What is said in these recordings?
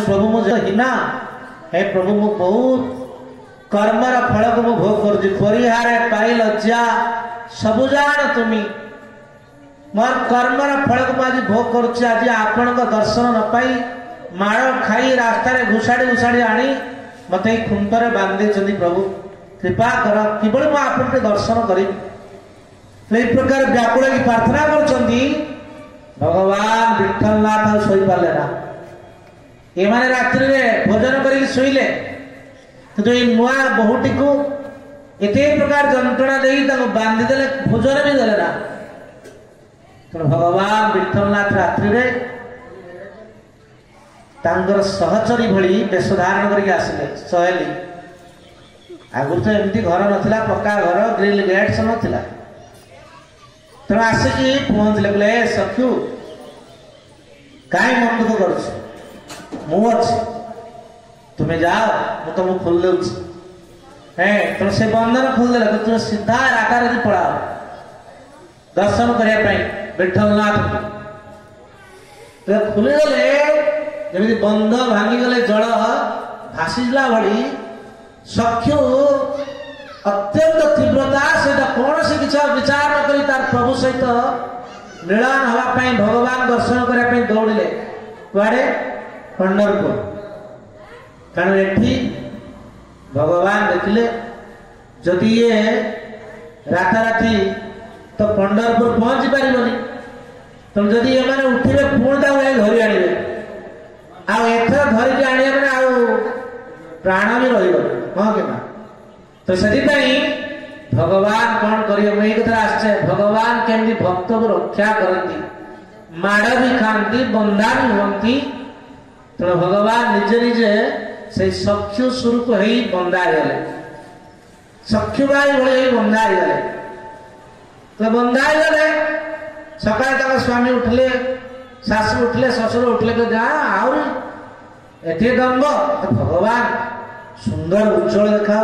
प्रभु मुझे हिना हे प्रभु मु बहुत कर्मर फल को मु भोग कर परिहार पाई लज्जा सबु जान तुम्हें मोर कर्मर फल को आज भोग करुच्ची आज आपण दर्शन न पाई माड़ खाई रास्ता घुषाड़ी घुषाड़ी आनी मत खुंटर बांधे प्रभु कृपा कर किभली मुझे आपन दर्शन करी प्रकार व्याकुल की प्रार्थना कर भगवान विठलनाथ आ शोई पारे ना ये माने रात्रि में भोजन करके शोइले तो ये नुआ बहुटी को एते प्रकार जंत्रणा देई ताको बांधी देले भोजन भी देले ना तो भगवान विठलनाथ रात्रि में तांगर सहचरी भली वेश धारण करके आसिले सहेली आगुर तो एमती घर नथिला पक्का घर ग्रिल गेट सब नथिला तो आसिकी पहुंचले बोले सखु कहीं मन दुख कर मुझे तुम्हें जाओ मु तुमको खोल दे तुम से बंधन खोल दे तुम सीधा आकार पड़ाओ दर्शन करने विठलनाथ तो खोलीदेले जमी बंध भांगीगले जल भासीला भली सख्यु अत्यंत तीव्रता से कौन से किसी विचार न करी तार प्रभु सहित मिलन हवापाई भगवान दर्शन करने दौड़े कुआड़े पंढरपुर कारण एठी भगवान देखिले जदि ये राताराति तो पंढरपुर पहुंची पारिबनी तुम जदि ये माने उठिले पुणी धरी आनिबे आ एथर धरिक आनिबे माने आ प्राण भी रहिबो हां के ना तो से भगवान कौन करिए कथा आश्चर्य भगवान केमती भक्त को रक्षा करती माड़ भी खाती बंधा भी हुंती तो भगवान निजे निजे से सख्यु स्वरूप हो बंधा गले सख्यु भाई भाई बंधा गले तो बंधा गले सकाल स्वामी उठले शाशु उठले ससुर उठले तो जा आठे दम्भ तो भगवान सुंदर उज्जवल देखा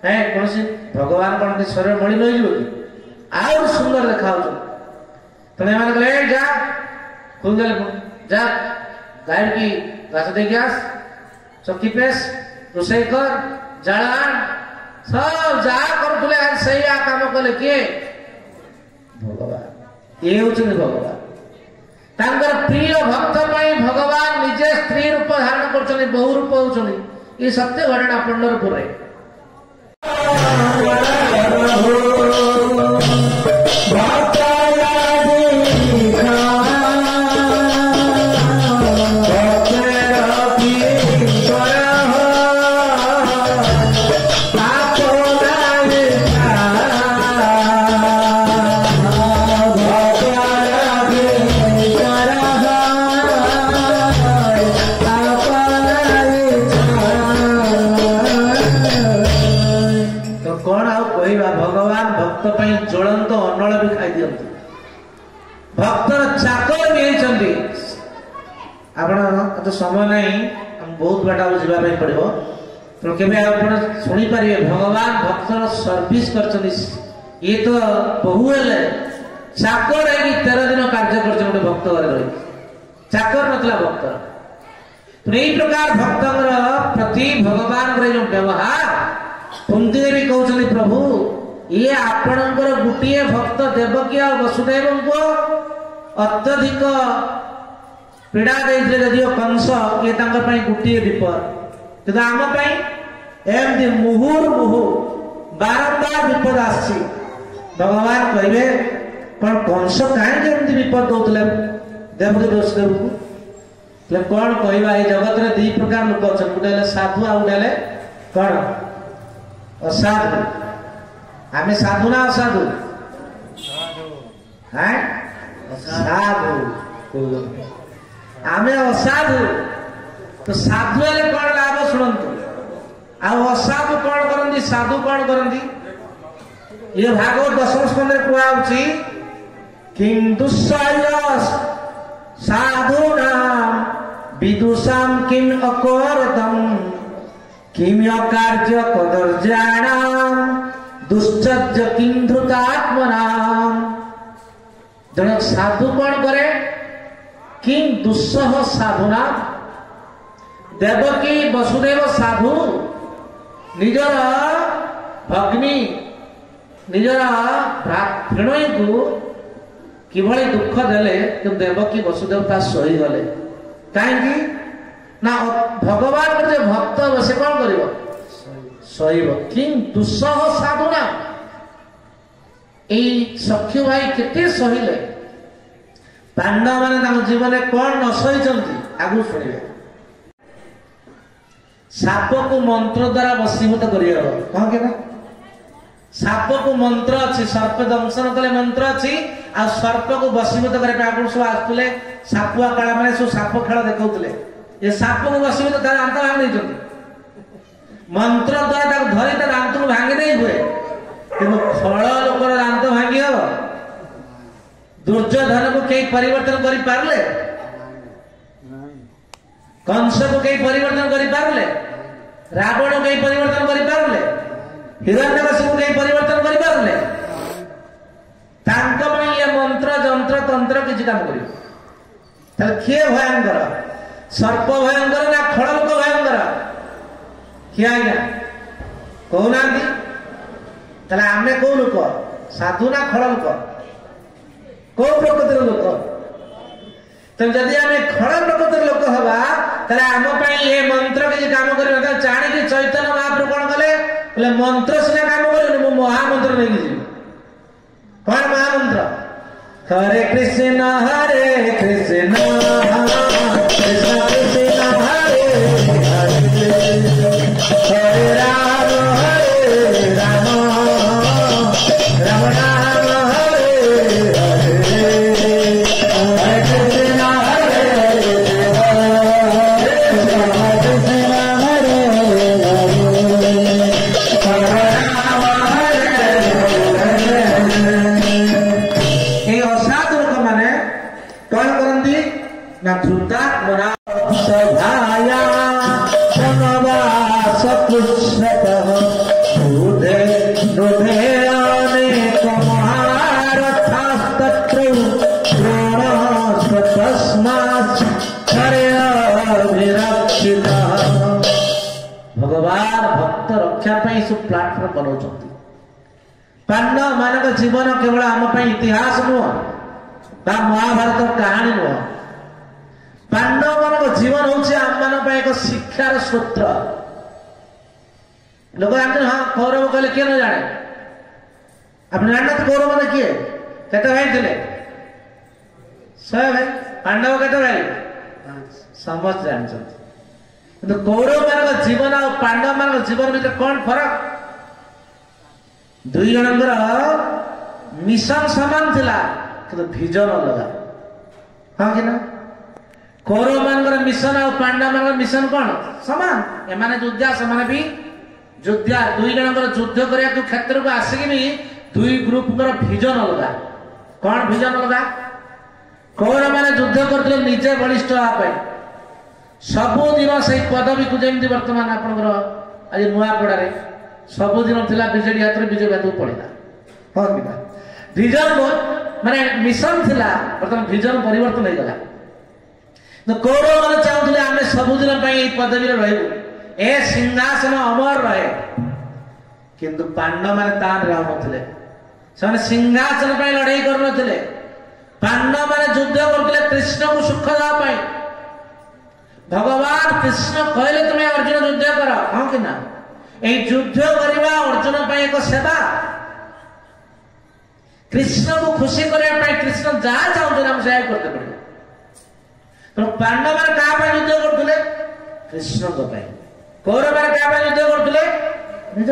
कौन सी भगवान कौन के शरीर मणि रही आउ सुंदर देखा तो कहले जा खोल दे जा गाय की घास दे आस चक्की पेश रोषे कर जलान सब जा कर सही काम कले किए भगवान ये भगवान तांकर प्रिय भक्त भगवान निजे स्त्री रूप धारण कर बहु रूप होती ये सत्य घटना पंढरपुर ज्वलंत अनल भी खाई दिखते भक्तर चाकर भी आप समय नहीं बहुत बाटा जावाई पड़ो तो केवे शुणी पारे भगवान भक्तर सर्विस कर ये तो बहु हेले चाकर है 13 दिन कार्य कर भक्त घर रही चाकर नतला भक्तर तो यही प्रकार भक्तर प्रति भगवान जो व्यवहार कुंती देवी कहते प्रभु ये आपणकर गोटे भक्त देवकी और वसुदेव को अत्यधिक पीड़ा देते जदिव कंस ये गोटे विपद कि आम एमती मुहुर्मुहु बारंबार विपद आसी भगवान कहे कौन कंस कहीं विपद दौले देवकी वसुदेव को कौन कहवा ये जगत में 2 प्रकार लोक अच्छा गोटे साधु आ गोटे कौन असाधु आमे साधु ना असाधु हैं साधु आमे असाधु तो साधु हेले कौन लाभ शुणु आ असाधु कौन करती साधु कौन करती ये भागवत 10 स्कंदे कहउची किंतु साधुना विदुषाम किम अकरतम किम अकार्य कदर्जाणाम दुश्चर्य किं धृतात्मनाम जन साधु कौन करे किं दुस्सह साधुना देवकी वसुदेव साधु निजर भग्नी निजर भृणई को किभली दुख देले कि देवकी वसुदेव ता सही गले कहीं ना भगवान जो भक्त हो से कौन कर सहीब कि दुस्सह साधु ना सखी भाई केते सहिले पांडव मैंने जीवन में कौन न सही आगु शुणे साप को मंत्र द्वारा वशीभूत कर कौन के साप को मंत्र अच्छी सर्प दंशन कले मंत्र अच्छी आ सर्प को वशीभूत करने सब आसुले सापुआ काला मैंने सब साप खेल देखते ये साप को वशीभूत दांत भांगी नहीं मंत्र द्वारा धरी दांत को भांगी नहीं हुए कि फल लोकर दांत भांगी हम दुर्योधन को कई परिवर्तन कर पारले कंस को कई परिवर्तन कर पारले रावण को कई परिवर्तन कर पारले हिरण्यकशिपु को कई परिवर्तन कर पारले तांको में ये मंत्र जंत्र तंत्र किसी काम कर किए भयंकर सर्प भयंकर ना खड़क भयंकर किए आज्ञा कहना ताले आमे कौ लोक साधु ना खड़क कौ प्रकृतिर लोक तो जदि आम खड़ प्रकृतिर लोक हवा ताले आम ये मंत्र किसी काम कर जाणी चैतन्य महाप्रभु कौन कले मंत्र सीना काम कर महामंत्र नहीं जी कौन महामंत्र हरे कृष्ण कृष्ण कृष्ण कृष्ण हरे हरे राम राम राम हरे हरे हरे कृष्ण भगवान भक्त रक्षा सब प्लाटफर्म बनाऊँ पांडव मान जीवन केवल आम इतिहास नुह महाभारत कहानी नुह पांडव मान जीवन हूँ आम मान एक शिक्षार सूत्र लोग जानते हाँ कौरव कहले किए न जाने आप जानते कौरव मैंने किए केते भाई थे 100 भाई पांडव केते भाई समस्त जानते कौरव मान जीवन और पांडव मान जीवन भीतर कौन फरक दुई जनकर मिशन सामान थिला कि विजन अलग हाँ कि ना कौरव मान मिशन और पांडव मान मिशन कौन सामान एमाने युद्धा से भी युद्धा दुई जनकर युद्ध करने क्षेत्र को आसिक भी दुई ग्रुप विजन अलग कौन विजन अलग कौरव मैंने युद्ध करते निजे बलिष्ठ हाँपाई सबुदिन से पदवी को जमी बर्तमान आपंकर आज नुआपड़े सबुदिन थिला बीजेडी हाथ में विजय बादू पड़ा हाँ कि विजन माने मिशन थिला बर्तमान विजन परिवर्तन हो गला कौरव मैंने चाहूले आम सबुदिन पदवी रही ए सिंहासन अमर रहे किंतु पांडव मैंने तान रहते से सिंहासन लड़ाई करते पांडव मैंने युद्ध करते कृष्ण को सुख देवाई भगवान कृष्ण कहले तुम्हें अर्जुन युद्ध कर हाँ कि ना युद्ध करवा अर्जुन एक सेवा कृष्ण को खुशी करने कृष्ण जहाँ चाहते हम से करते पड़े तो पांडव मैंने क्या युद्ध करते कृष्ण कौरव मैंने क्या युद्ध करते निज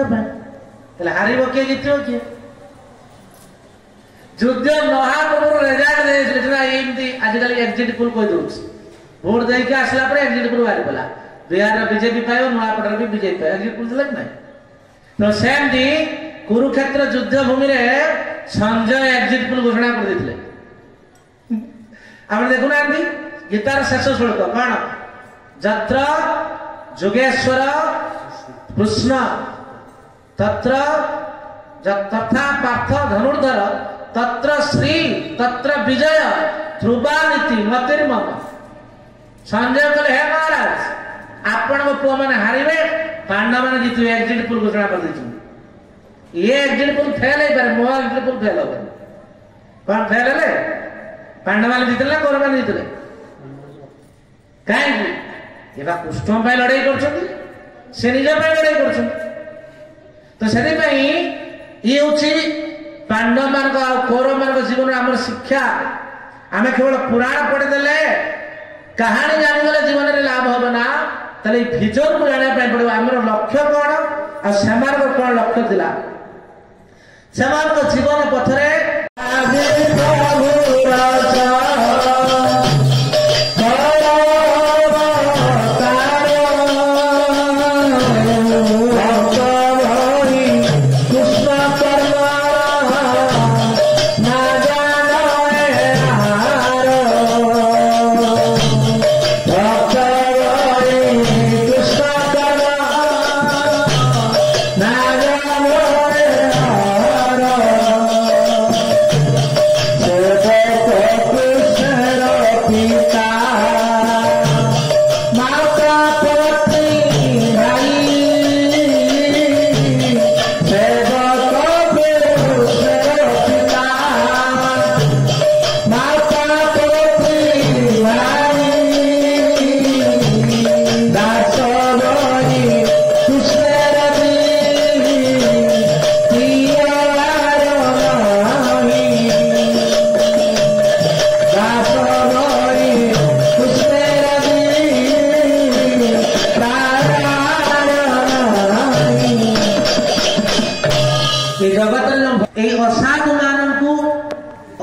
हार किए जित किए युद्ध नहा पूर्व रेजल्ट आजिकल एक्जिट पोल कही दौर भोट देके आसला एक्जिट पोल बाहरी गला बिहार बीजेपी पाए नुआपड़े भी बीजेपी पाए एक्जिट पोल देख ना तो सेमती कुरुक्षेत्र युद्ध भूमि संजय एक्जिट पोल घोषणा कर देते आप देखुना गीतार शेष श्लोक कौन जत्र जोगेश्वर कृष्ण तत्र तथा पार्थ धनुर्धर तत्र श्री तत्र विजय ध्रुवा नीति मतिर्मम संजय कहले हे महाराज आपण पुआ मैंने हारे पांडव मैंने जीतु एग्जिट पोल घोषणा कर ये एग्जिट पोल फेल हो पारे मो एग्जिट पोल फेल हो कौन फेल है पांडव मैंने जीतले ना कौरव मैंने जीतले कहीं ये कृष्ण पर लड़ाई कर निज लड़ाई कर तो से ये हूँ पांडव मान कौरव मान जीवन आम शिक्षा आम केवल पुराण पढ़ीदे कहानी जानीगले जीवन में लाभ हम ना भिजन को जाना पड़ो आम लक्ष्य कौन और कौन लक्ष्य थिला जीवन पथरे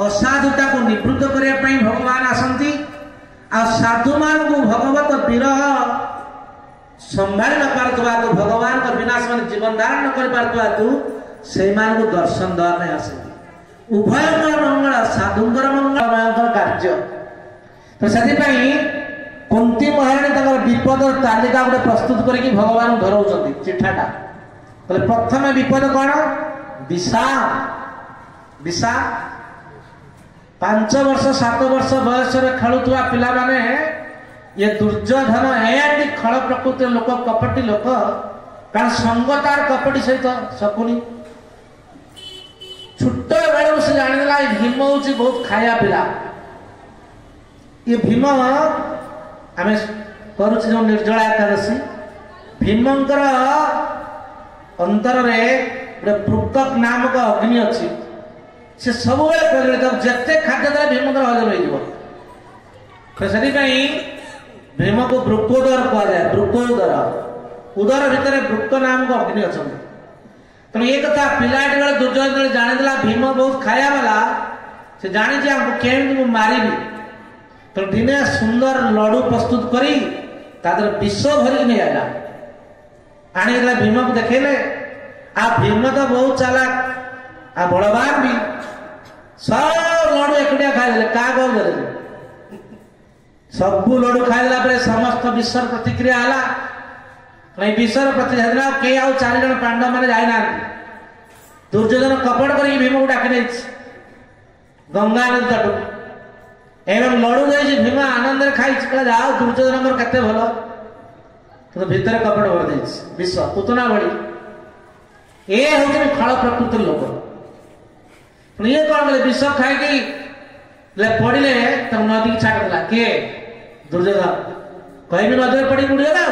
असाधुता को निवृत्त करने भगवान आसती साधु मान को भगवत विरह संभाल न पार्थवा तो भगवान का विनाश मान जीवन धारण न कर पार्थवा तो से मान को दर्शन देवा आसती उभय मंगल साधुंकर मंगल कार्य तो से कुंती महाराणी विपद तालिका गोटे प्रस्तुत करके भगवान धरौं चिठाटा बोले प्रथम विपद कौन विषा विषा 5 वर्ष 7 वर्ष बयस खेलुवा पिला माने ये दुर्योधन ए खल प्रकृति लोक कपटी लोक कारण संग तार कपटी सहित शकुनी छोट बेलू से जाणीला भीम हूँ बहुत खाया पिला ये भीम आम करुच जो निर्जला एकादशी भीमंकर अंतर गोटे पृथक नामक अग्नि अच्छी से सब जिते खाद्य द्वारा भीमंकर हजम हो भीम को वृकोदर कहुए वृकोदर उदर भितर वृक नामक अग्नि अच्छा तेणु ये कथा पिलाटी बेले दुर्योधन जानीला भीम बहुत खाया वाला से जानी केमी मारि तो दिने सुंदर लड्डू प्रस्तुत करी विष भरिक नहीं आला आने भीम को देखेले आ भीम तो बहुत चालाक आ बलवान भी सब लड्डू एकुटिया खाईदे क्या कहते सबू लड्डू खाईदेला समस्त विश्वर प्रतिक्रिया है विश्वर प्रतिक्रिया कई आउ 4 जन पांडव मैंने जाना दुर्योधन कपट कर भीम को डाकी गंगा नदी तटू एवं लड्डू दे भीम आनंद खाई जाओ दुर्योधन के भल तो भितर कपट भर दे विष पुतना भली ये हूँ खल प्रकृति लोक ये कौन बोले विष खाई पड़े तब नदी की छाड़ला किए दुर्योधन कहीं नदी पड़ी बुड़ीगला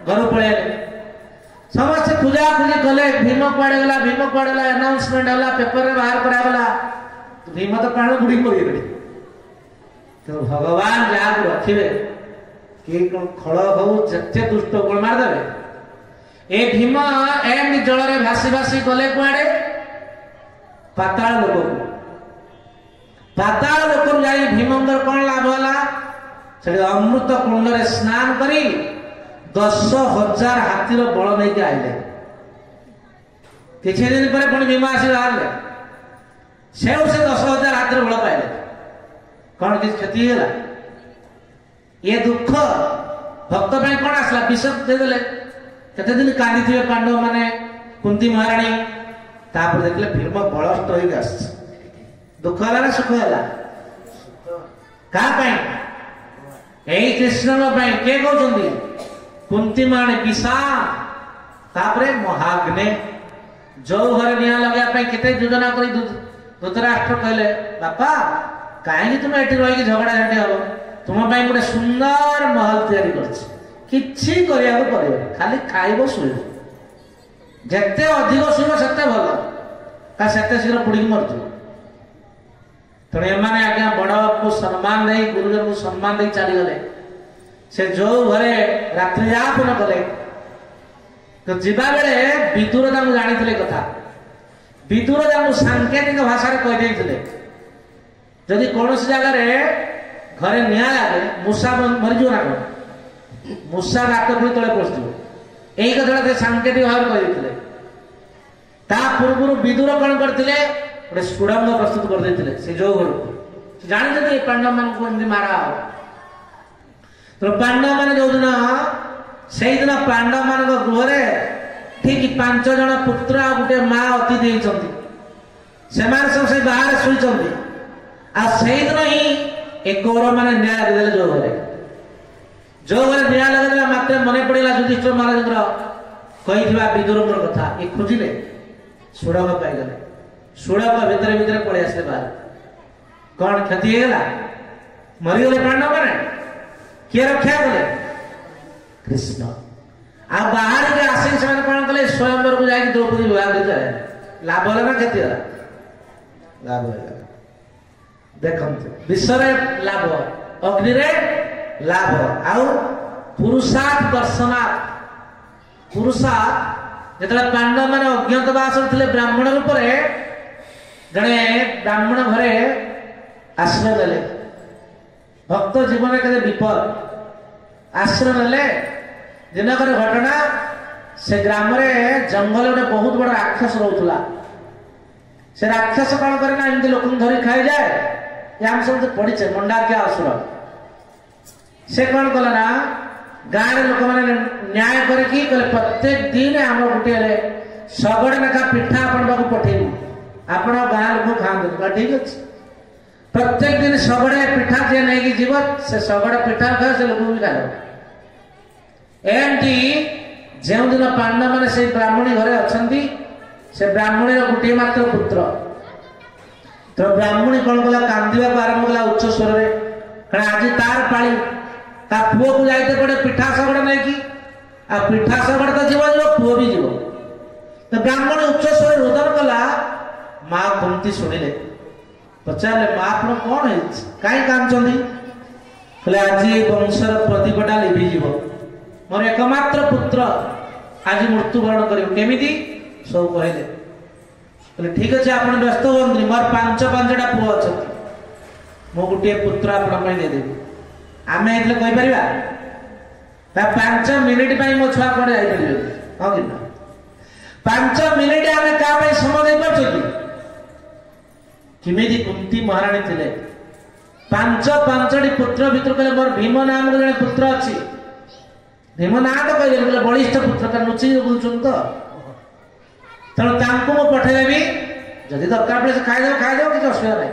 घर पड़े समस्त खुजा खुजी कले भीम कुआड़े गला भीम कुआड़े गला अनाउंसमेंट होला पेपर में बाहर करागला तो भीम तो प्राण बुड़ी मरी तो भगवान जहाँ रखिए कि खल हो जिते दुष्ट गुण मारदे ए भीम एम जल में भासी भासी गले कुआड़े पाताल लोक जाई भीमंकर कौन लाभ है अमृत कुंड में स्नान करी 10,000 हाथीर बल नहीं आइले किसी दिन पर पुणी भीम आसी बाहर से 10,000 हाथीर बल पाइले कौन किसी क्षति है ये दुख भक्त पे कौन आसला विष देदेले केते दिन कांदी थे पांडव माने कुंती महाराणी तापर देखले भीम बलस्ट होई आस दुख है ना सुख है क्या कृष्ण के कहते कुंती माने पिसा तापरे महाग्ने जो घर निया लगे केते योजना करी धृतराष्ट्र कहले बापा कहीं तुम एटी रही झगड़ा झाटी हम तुम गोटे सुंदर महल तैयारी किछि करिया खाली खाइब शुइब जेते अधिक शुइब सेते भल का सेते शीघ्र पुड़ी मरज तेणु एमाने आज्ञा बड़ को सम्मान दे गुरुजन को सम्मान दे चली गले से जो घरे रात्रि यापन कले तो जीवा बेले विदुर जानी कथा विदुर सांकेतिक भाषा कहीदे जदि कौन जगार घरे निया लगे मूषा मरीज ना मूषा गात पुणी तले पशु यही कथा सांकेतिक भाव कहीदे ता पूर्व विदुर कौन करते गोटे सुड़ंग प्रस्तुत करते से जो घर को जानी पांडव मान मारा तो पांडव मान जो दिन से दिन पांडव मान गृह ठीक 5 जन पुत्र आ गोटे माँ अतिथि होती सब से बाहर शुई आई दिन ही एक कौरव मैंने न्याय लगे जो घरे न्याय लगे मात्र मन पड़ा युधिष्ठिर महाराज कही विदुर कथा ये खोजिले सुड़ंग पाईगले सुड़ंग भितर भितर पड़े आसे बाहर कौन क्षति होगा मरीगले पांडव मैंने किए रक्षा कले कृष्ण आ बाहर के आसिक से कौन कले स्वयंवर को जाकर द्रौपदी विवाह कर लाभ है ना क्षति है लाभ है देखते विश्व लाभ अग्नि लाभ आउ पुरुषार्थ दर्शनार्थ पुरुषार्थ जो पांडव मैंने अज्ञातवास थे ब्राह्मण रूप जड़े ब्राह्मण घरे आश्रय देले भक्त जीवन के विपद आश्रय ने दिनक घटना से ग्राम जंगल गोटे बहुत बड़ राक्षस रोला से राक्षस कौन करे ना एमती लोक धरी खाई जाए आम सब पढ़ीचे मंडाकिया असुर से कौन कला ना गाँव लोक मैंने न्याय करके प्रत्येक दिन आम गोटे शगड़ लेखा पिठा आपण पठेबू आपण गाँव लोक खाते ठीक अच्छे प्रत्येक दिन शगड़े पिठा जी नहीं जीव से शगड़ पिठा खाए से लोक भी खाए एमती जो दिन पांडव मैंने से ब्राह्मणी घरे अच्छा से ब्राह्मणी गोटे मात्र पुत्र तो ब्राह्मणी कौन कला कांदा आरंभ कला उच्च स्वर में आज तार पाली ता पुओ को जाते पड़े पिठा शगड़ नहीं कि आ पिठा शगड़ तो जीव पुओ भी जीव तो ब्राह्मणी उच्च स्वर रोदन कला माँ कुंती शुणिले पचारे माँ आप कौन है कहीं कांदी कहले आज वंशर प्रदीपटा लिभिज मोर एकमात्र पुत्र आज मृत्युवरण करमी सब कहले ठीक अच्छे आप व्यस्त हूँ मोर 5-5टा पुओ अच्छा मो गोटे पुत्र आपदेवी आम ये कहीपर 5 मिनिट मो छुआ कौन जापर हाँ कि 5 मिनिट आम क्या समय दे पार्टी किमी कुंती महाराणी थे 5-5टी पुत्र भर कहले मोर भीम नाम जड़े पुत्र अच्छी भीम ना तो कहले बलिष्ठ पुत्र लुचि बुलूँ तो तेणु मुझे पठेदेवी जदि दरकार पड़े खाईदेव किसी असुविधा ना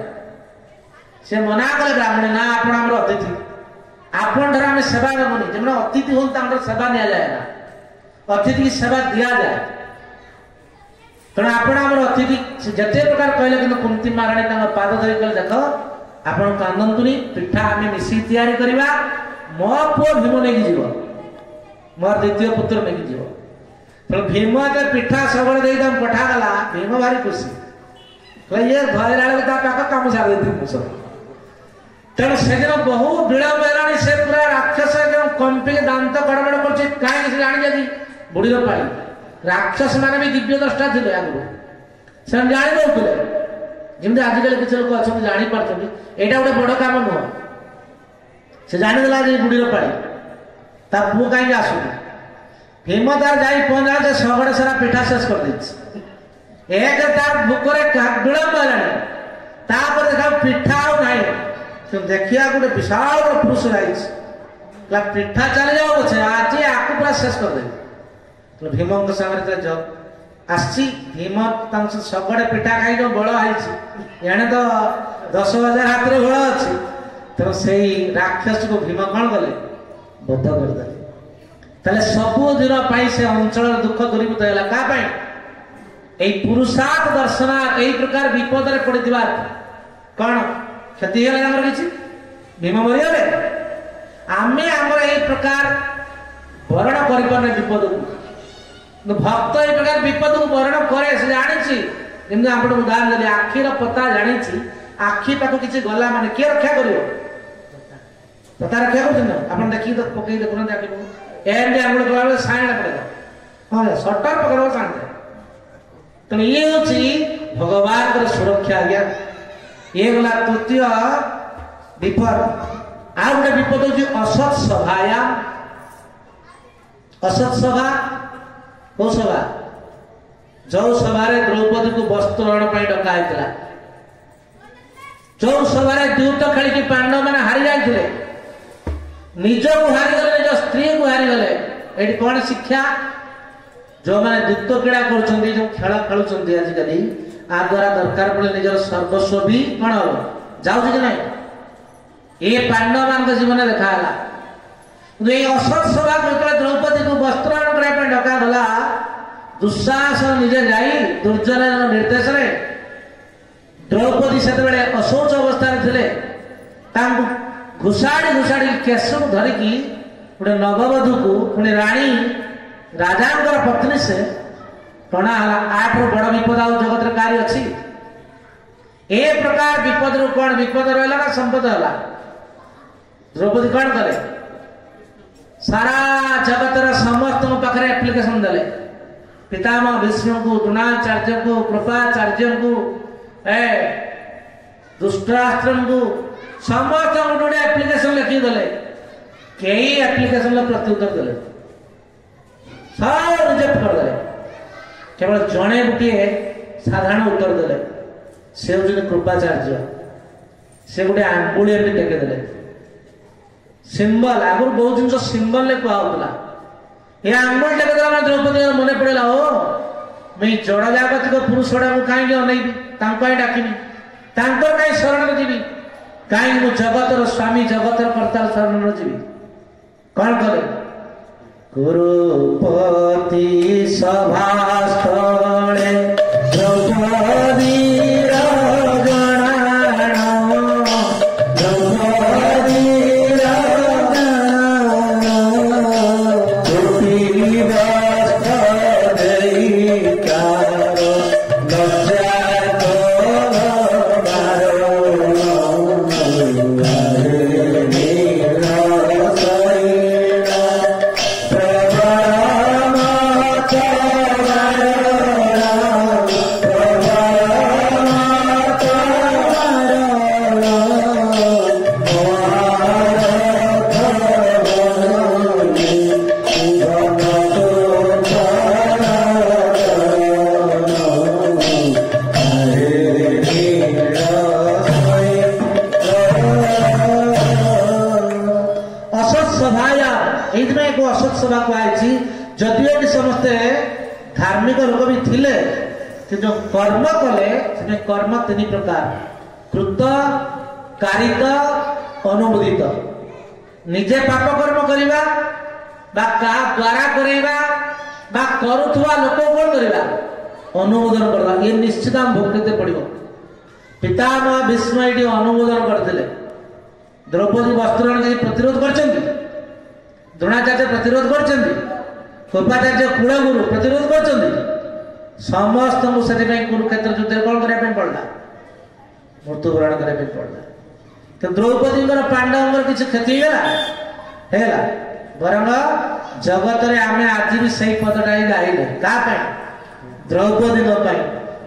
से मना कले ब्राह्मणी ना आपण आम अतिथि आपण ठार आम सेवा देवनी जब अतिथि हूँ सेवा नि जाए ना अतिथि की सेवा दि जाए तेणु आपण आम अतिथि जिते प्रकार कहले कि कुंती महाराणी पाद धरी कहले देख आपण कांदतुनी पिठा आम मिसिक तैयारी करवा मो पुओ भीम नहीं जीव मोर द्वितीय पुत्र नहीं जीव तो भीम जो पिठा शगड़ दे पठागला भीम भारी खुशी ये घर कम सारी सब तेणु से दिन बहु विलंब है से पूरा राक्षस कंपिक दांत गड़बड़ कर कहीं जानी बुढ़ी पाई राक्षस मैंने भी दिव्य दृष्टा थे आगु से जाणी दौले जमी आजिकल किसी लोग अच्छा जापार यहाँ गोटे बड़ कम नुह से जानीदेला बुढ़ी पाई ता पुओ कहीं आसुनी भीम तार जा पहुंचा से शगड़ सारा पिठा शेष कर दे एक तार भोकरे विलंब है देखा पिठा ना देखिया गोटे विशाल पुरुष रही पिठा चली जाओ पछे आज आपको पूरा शेष कर दे भीम सागर जब आसी भीम शगड़े पिठा खाई जो बल है तो 10,000 हाथ में बल अच्छी तेणु से राक्षस को भीम कौन कले बध करदे ताले सबुदिन से अंचल दुख दूरीभूत है क्या पुरुषार्थ दर्शनार्थ यही प्रकार विपद में पड़ी कौन क्षति है किसी भीम मरीगले आमे आमर यही प्रकार वरण कर विपद को भक्त यही प्रकार विपद को वरण करे से जानी आप उदाहरण देली आखिर पता जानी आखि पाख किसी गला माने किए रक्षा कर पता रक्षा कर देखिए तो पकई देखुना आखि एंड आंगुल कला साइड पड़ेगा हाँ सटर पकड़ शांत तेणु ये हूँ भगवान सुरक्षा आज्ञा ये गला तृतीय विपद आ गए विपद हूँ असत सभाया असत सभा कौ सभा जो सभा द्रौपदी को वस्त्रहरण डका जो सभा द्यूत खेल पांडव मैंने हारी जाते निज को हारीगले निज स्त्री को हारीगले ये कौन शिक्षा जो मैंने द्यूत क्रीड़ा कर खेल खेलुंट आजिकल आ द्वारा दरकार पड़े निजर सर्वस्व भी कौन हम जाऊँ कि ना ये पांडव मान जीवन देखाला ये असत सभा जो द्रौपदी को वस्त्रहरण करने डका गला दुस्साहसन निजे जाई दुर्जन निर्देश द्रौपदी से अशौच अवस्था घुषाड़ी घुषाड़ी केश को धरिकी गोटे नववधू को पुणी राणी राजा पत्नी से टणा आठ बड़ विपद आ जगत कार्य अच्छी ए प्रकार विपद रू कौन विपद रहा ना संपद है द्रौपदी कौन कले सारा जगत समस्त पाखे एप्लिकेशन देले पितामह भीष्म को द्रोणाचार्य को कृपाचार्य को दुष्टास्त्र को समस्त गोटे एप्लिकेशन लिखी देले कई एप्लिकेशन प्रत्युत्तर देले सब रिजेक्ट करदे केवल जड़े गोटे साधारण उत्तर देले से हूँ कृपाचार्य से गोटे आंगुली एमती टेकदेले सिंबल आगुरी बहुत जिन सिंबल कहला ये आंगुल टेकदेला द्रौपदी मन पड़ा हो मैं जड़ जागतिक पुरुष गुड़ा कहीं अनैबी डाकमी कहीं शरण जी कहीं मु जगतर स्वामी जगतर कर्ता शरण जी कौन करे कुरुपति सभा स्थले द्रौपदी जदियो भी समस्ते धार्मिक लोक भी थिले जो कर्म कले कर्म तीन प्रकार कृत कारित अनुमोदित निजे पाप कर्म करवा द्वारा करवा करुवा लोक कौन करवा अनुमोदन करवा ये निश्चित आम भोगते पड़ो पितामह भीष्म ये अनुमोदन करते द्रौपदी वस्त्रहरण प्रतिरोध कर द्रोणाचार्य प्रतिरोध कर कृपाचार्य कुलगुरु प्रतिरोध कर समस्त कुरुक्षेत्र युद्ध कौन करने पड़ा मृत्युवरण करने पड़ा तो द्रौपदी पांडव किसी क्षति है बरंग जगत रे आमे आज भी सही पदटा ही गाइले क्या द्रौपदी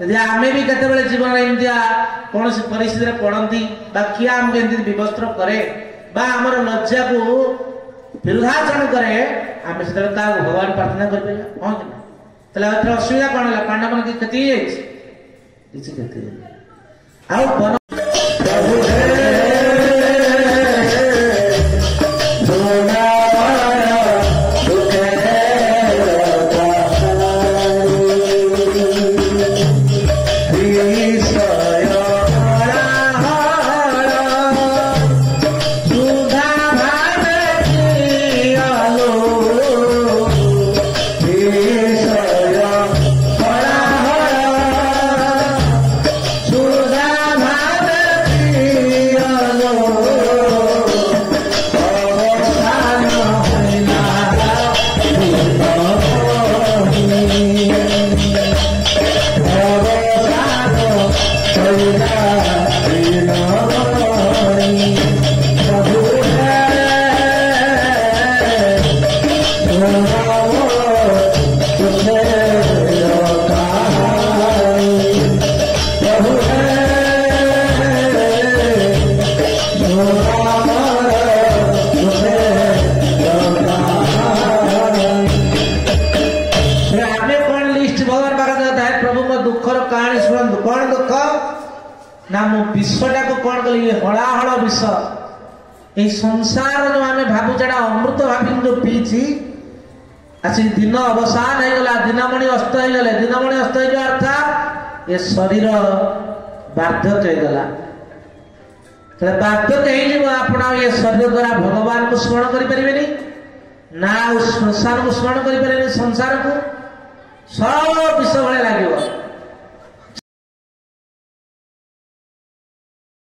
यदि आमे भी केते जीवन एमती कौन परिस्थिति पड़ती किए आमको एमती विवस्त्र करे आमर लज्जा को विरोधाचरण करे आम से भगवान प्रार्थना कर हाँ कि असुविधा कौन है पांडव मन की क्षति किसी क्षति ना मु विषटा को कौन कली हलाहल विष ये संसार जो आम भावुचा अमृत भावी जो पीछी आसी दिन अवसान हो गला दिनमणि अस्त हो गले दिनमणि अस्त हो अर्थात ये शरीर बार्धक्य हो गला बार्धक्य आप ये शरीर द्वारा भगवान को स्मरण करें ना श्मशान को स्मरण करें संसार को सब विष भाई लगे